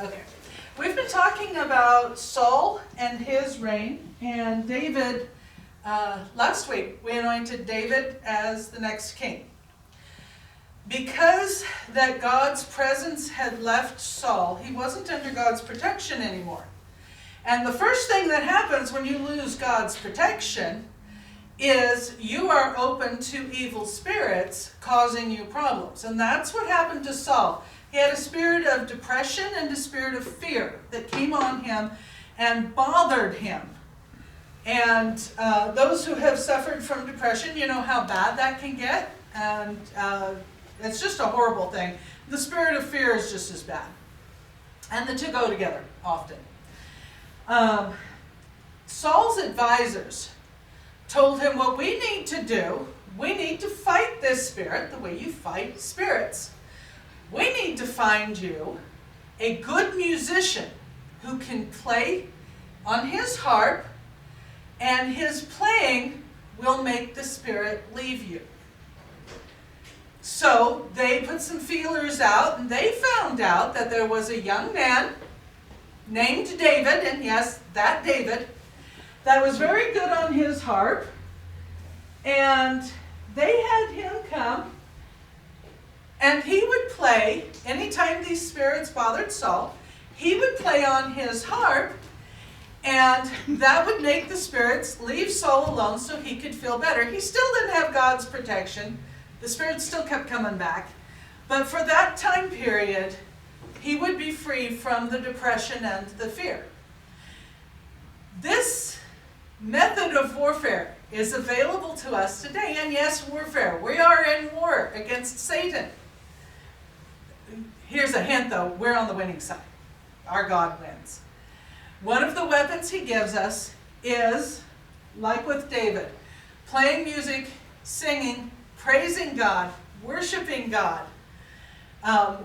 Okay. We've been talking about Saul and his reign, and David. Last week, we anointed David as the next king. Because that God's presence had left Saul, he wasn't under God's protection anymore. And the first thing that happens when you lose God's protection is you are open to evil spirits causing you problems. And that's what happened to Saul. He had a spirit of depression and a spirit of fear that came on him and bothered him. And those who have suffered from depression, you know how bad that can get. And it's just a horrible thing. The spirit of fear is just as bad. And the two go together often. Saul's advisors told him, what we need to do, we need to fight this spirit the way you fight spirits. We need to find you a good musician who can play on his harp, and his playing will make the spirit leave you. So they put some feelers out, and they found out that there was a young man named David, and yes, that David, that was very good on his harp, and they had him come, and he would play, anytime these spirits bothered Saul, he would play on his harp, and that would make the spirits leave Saul alone so he could feel better. He still didn't have God's protection. The spirits still kept coming back. But for that time period, he would be free from the depression and the fear. This method of warfare is available to us today. And yes, warfare. We are in war against Satan. Here's a hint, though. We're on the winning side. Our God wins. One of the weapons he gives us is, like with David, playing music, singing, praising God, worshiping God.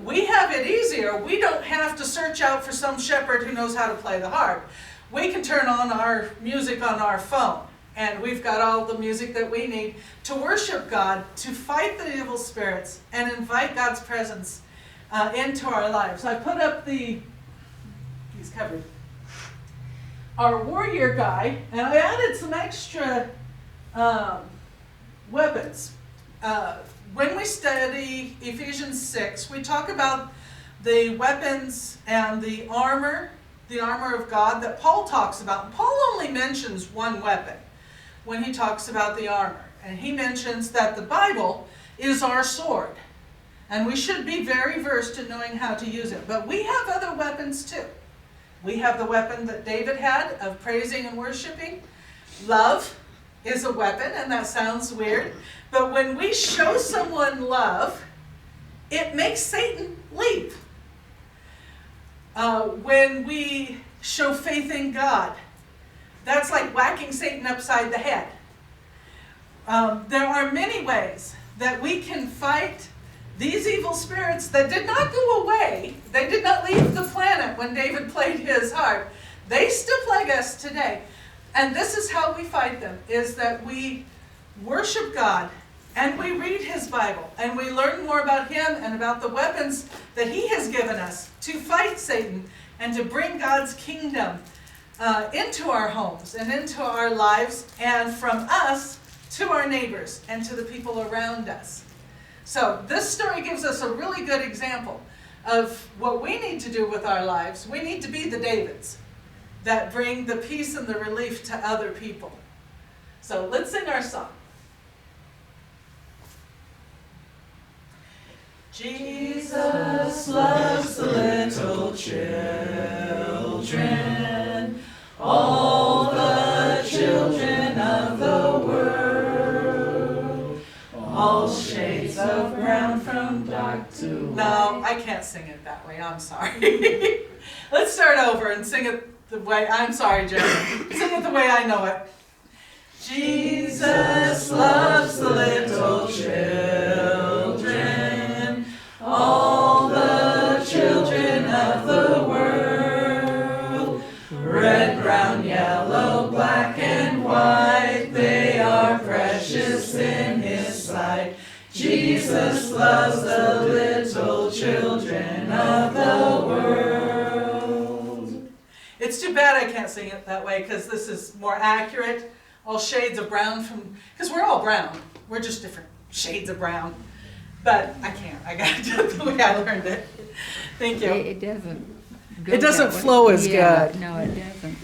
We have it easier. We don't have to search out for some shepherd who knows how to play the harp. We can turn on our music on our phone, and we've got all the music that we need to worship God, to fight the evil spirits, and invite God's presence into our lives. I put up he's covered, our warrior guy, and I added some extra weapons. When we study Ephesians 6, we talk about the weapons and the armor of God that Paul talks about. And Paul only mentions one weapon when he talks about the armor. And he mentions that the Bible is our sword. And we should be very versed in knowing how to use it. But we have other weapons too. We have the weapon that David had of praising and worshiping. Love is a weapon, and that sounds weird. But when we show someone love, it makes Satan leave. When we show faith in God, that's like whacking Satan upside the head. There are many ways that we can fight these evil spirits that did not go away. They did not leave the planet when David played his harp. They still plague us today. And this is how we fight them, is that we worship God and we read his Bible and we learn more about him and about the weapons that he has given us to fight Satan and to bring God's kingdom into our homes and into our lives, and from us to our neighbors and to the people around us. So this story gives us a really good example of what we need to do with our lives. We need to be the Davids that bring the peace and the relief to other people. So let's sing our song. Jesus loves the little children, all the children of the world, all shades of brown from dark to light. No, I can't sing it that way. I'm sorry. Let's start over and sing it the way, I'm sorry, Jeremy. Sing it the way I know it. Jesus loves the little children, all the children of the world. Red, brown, yellow, black, and white, they are precious in his sight. Jesus loves the little children of the world. It's too bad I can't sing it that way because this is more accurate. All shades of brown because we're all brown. We're just different shades of brown. But I can't. I got to do it the way I learned it. Thank you. It doesn't go It doesn't that way. flow as Yeah, good. no, it doesn't.